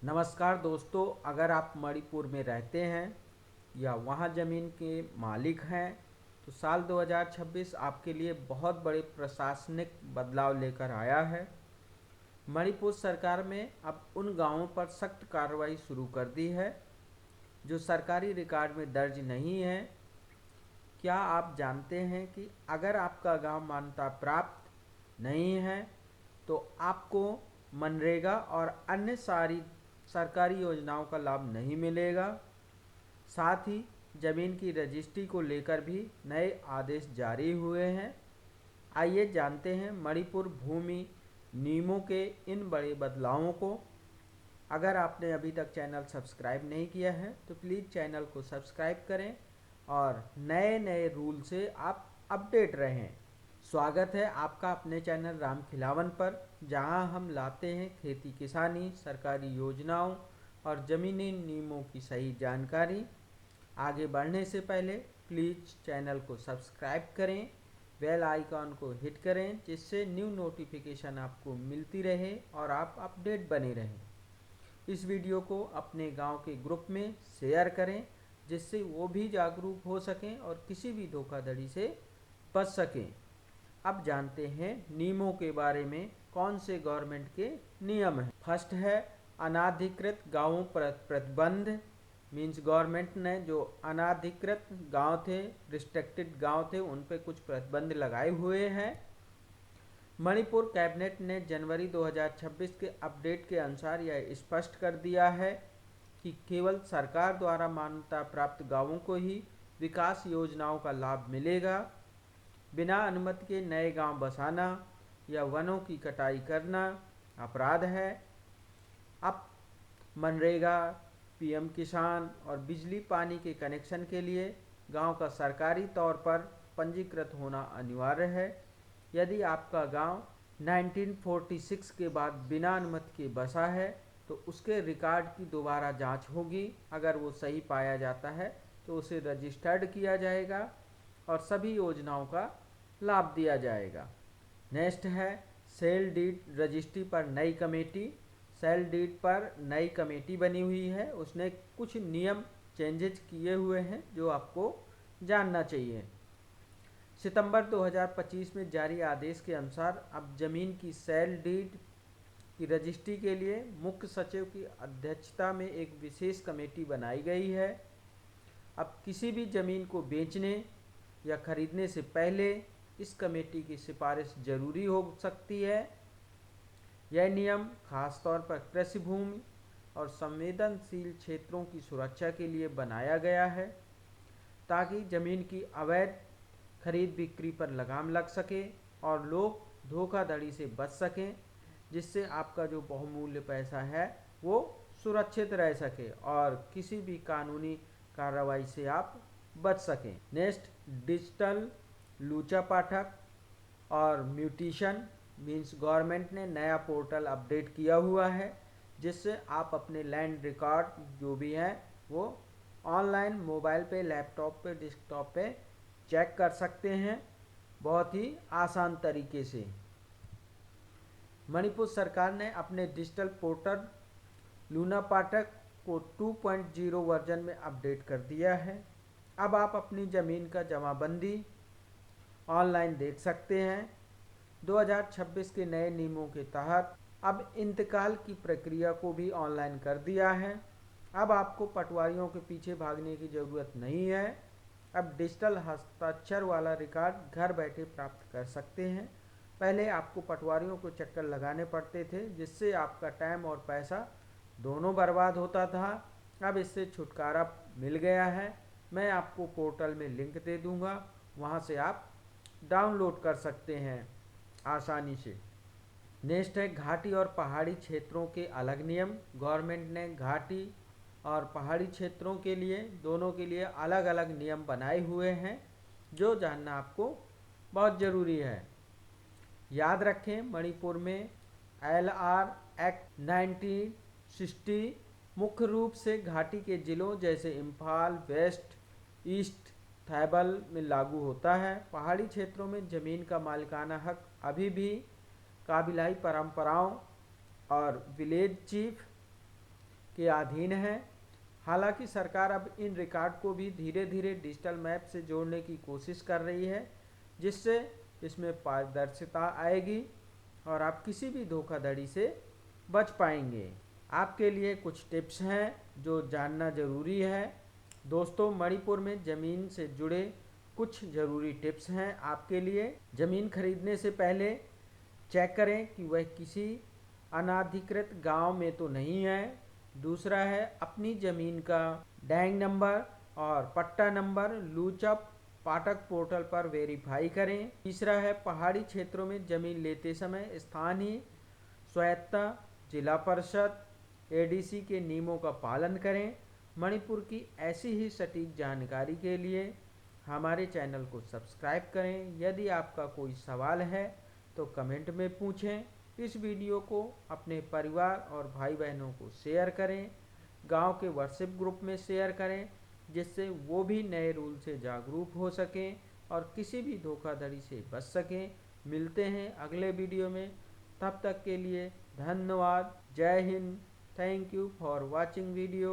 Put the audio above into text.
नमस्कार दोस्तों, अगर आप मणिपुर में रहते हैं या वहाँ ज़मीन के मालिक हैं तो साल 2026 आपके लिए बहुत बड़े प्रशासनिक बदलाव लेकर आया है। मणिपुर सरकार में अब उन गांवों पर सख्त कार्रवाई शुरू कर दी है जो सरकारी रिकॉर्ड में दर्ज नहीं है। क्या आप जानते हैं कि अगर आपका गांव मान्यता प्राप्त नहीं है तो आपको मनरेगा और अन्य सारी सरकारी योजनाओं का लाभ नहीं मिलेगा। साथ ही जमीन की रजिस्ट्री को लेकर भी नए आदेश जारी हुए हैं। आइए जानते हैं मणिपुर भूमि नियमों के इन बड़े बदलावों को। अगर आपने अभी तक चैनल सब्सक्राइब नहीं किया है तो प्लीज़ चैनल को सब्सक्राइब करें और नए नए रूल से आप अपडेट रहें। स्वागत है आपका अपने चैनल राम खिलावन पर, जहां हम लाते हैं खेती किसानी, सरकारी योजनाओं और ज़मीनी नियमों की सही जानकारी। आगे बढ़ने से पहले प्लीज़ चैनल को सब्सक्राइब करें, बेल आइकॉन को हिट करें जिससे न्यू नोटिफिकेशन आपको मिलती रहे और आप अपडेट बने रहें। इस वीडियो को अपने गांव के ग्रुप में शेयर करें जिससे वो भी जागरूक हो सकें और किसी भी धोखाधड़ी से बच सकें। अब जानते हैं नियमों के बारे में, कौन से गवर्नमेंट के नियम हैं। फर्स्ट है अनाधिकृत गांवों पर प्रतिबंध। मीन्स गवर्नमेंट ने जो अनाधिकृत गांव थे, रिस्ट्रिक्टेड गांव थे, उन पे कुछ प्रतिबंध लगाए हुए हैं। मणिपुर कैबिनेट ने जनवरी 2026 के अपडेट के अनुसार यह स्पष्ट कर दिया है कि केवल सरकार द्वारा मान्यता प्राप्त गांवों को ही विकास योजनाओं का लाभ मिलेगा। बिना अनुमति के नए गांव बसाना या वनों की कटाई करना अपराध है। अब मनरेगा, पीएम किसान और बिजली पानी के कनेक्शन के लिए गांव का सरकारी तौर पर पंजीकृत होना अनिवार्य है। यदि आपका गांव 1946 के बाद बिना अनुमति के बसा है तो उसके रिकॉर्ड की दोबारा जांच होगी। अगर वो सही पाया जाता है तो उसे रजिस्टर्ड किया जाएगा और सभी योजनाओं का लाभ दिया जाएगा। नेक्स्ट है सेल डीड रजिस्ट्री पर नई कमेटी। सेल डीड पर नई कमेटी बनी हुई है, उसने कुछ नियम चेंजेज किए हुए हैं जो आपको जानना चाहिए। सितंबर 2025 में जारी आदेश के अनुसार अब जमीन की सेल डीड की रजिस्ट्री के लिए मुख्य सचिव की अध्यक्षता में एक विशेष कमेटी बनाई गई है। अब किसी भी जमीन को बेचने या खरीदने से पहले इस कमेटी की सिफारिश जरूरी हो सकती है। यह नियम खासतौर पर कृषि भूमि और संवेदनशील क्षेत्रों की सुरक्षा के लिए बनाया गया है ताकि जमीन की अवैध खरीद बिक्री पर लगाम लग सके और लोग धोखाधड़ी से बच सकें, जिससे आपका जो बहुमूल्य पैसा है वो सुरक्षित रह सके और किसी भी कानूनी कार्रवाई से आप बच सकें। नेक्स्ट, डिजिटल लूचा पाठक और म्यूटेशन। मीन्स गवर्नमेंट ने नया पोर्टल अपडेट किया हुआ है जिससे आप अपने लैंड रिकॉर्ड जो भी हैं वो ऑनलाइन मोबाइल पे, लैपटॉप पे, डेस्कटॉप पे चेक कर सकते हैं बहुत ही आसान तरीके से। मणिपुर सरकार ने अपने डिजिटल पोर्टल लूना पाठक को 2.0 वर्जन में अपडेट कर दिया है। अब आप अपनी ज़मीन का जमाबंदी ऑनलाइन देख सकते हैं। 2026 के नए नियमों के तहत अब इंतकाल की प्रक्रिया को भी ऑनलाइन कर दिया है। अब आपको पटवारियों के पीछे भागने की ज़रूरत नहीं है। अब डिजिटल हस्ताक्षर वाला रिकॉर्ड घर बैठे प्राप्त कर सकते हैं। पहले आपको पटवारियों को चक्कर लगाने पड़ते थे जिससे आपका टाइम और पैसा दोनों बर्बाद होता था। अब इससे छुटकारा मिल गया है। मैं आपको पोर्टल में लिंक दे दूंगा, वहां से आप डाउनलोड कर सकते हैं आसानी से। नेक्स्ट है घाटी और पहाड़ी क्षेत्रों के अलग नियम। गवर्नमेंट ने घाटी और पहाड़ी क्षेत्रों के लिए, दोनों के लिए अलग अलग नियम बनाए हुए हैं जो जानना आपको बहुत ज़रूरी है। याद रखें, मणिपुर में LR एक्ट 1960 मुख्य रूप से घाटी के जिलों जैसे इम्फाल, वेस्ट, ईस्ट थैबल में लागू होता है। पहाड़ी क्षेत्रों में ज़मीन का मालिकाना हक अभी भी काबिलाई परंपराओं और विलेज चीफ के अधीन है। हालांकि सरकार अब इन रिकॉर्ड को भी धीरे धीरे डिजिटल मैप से जोड़ने की कोशिश कर रही है, जिससे इसमें पारदर्शिता आएगी और आप किसी भी धोखाधड़ी से बच पाएंगे। आपके लिए कुछ टिप्स हैं जो जानना ज़रूरी है। दोस्तों, मणिपुर में ज़मीन से जुड़े कुछ ज़रूरी टिप्स हैं आपके लिए। ज़मीन खरीदने से पहले चेक करें कि वह किसी अनाधिकृत गांव में तो नहीं है। दूसरा है, अपनी ज़मीन का डैंग नंबर और पट्टा नंबर लूचअप पाटक पोर्टल पर वेरीफाई करें। तीसरा है, पहाड़ी क्षेत्रों में ज़मीन लेते समय स्थानीय स्वायत्ता जिला परिषद एडीसी के नियमों का पालन करें। मणिपुर की ऐसी ही सटीक जानकारी के लिए हमारे चैनल को सब्सक्राइब करें। यदि आपका कोई सवाल है तो कमेंट में पूछें। इस वीडियो को अपने परिवार और भाई बहनों को शेयर करें। गांव के व्हाट्सएप ग्रुप में शेयर करें, जिससे वो भी नए रूल से जागरूक हो सकें और किसी भी धोखाधड़ी से बच सकें। मिलते हैं अगले वीडियो में, तब तक के लिए धन्यवाद। जय Hind. Thank you for watching video.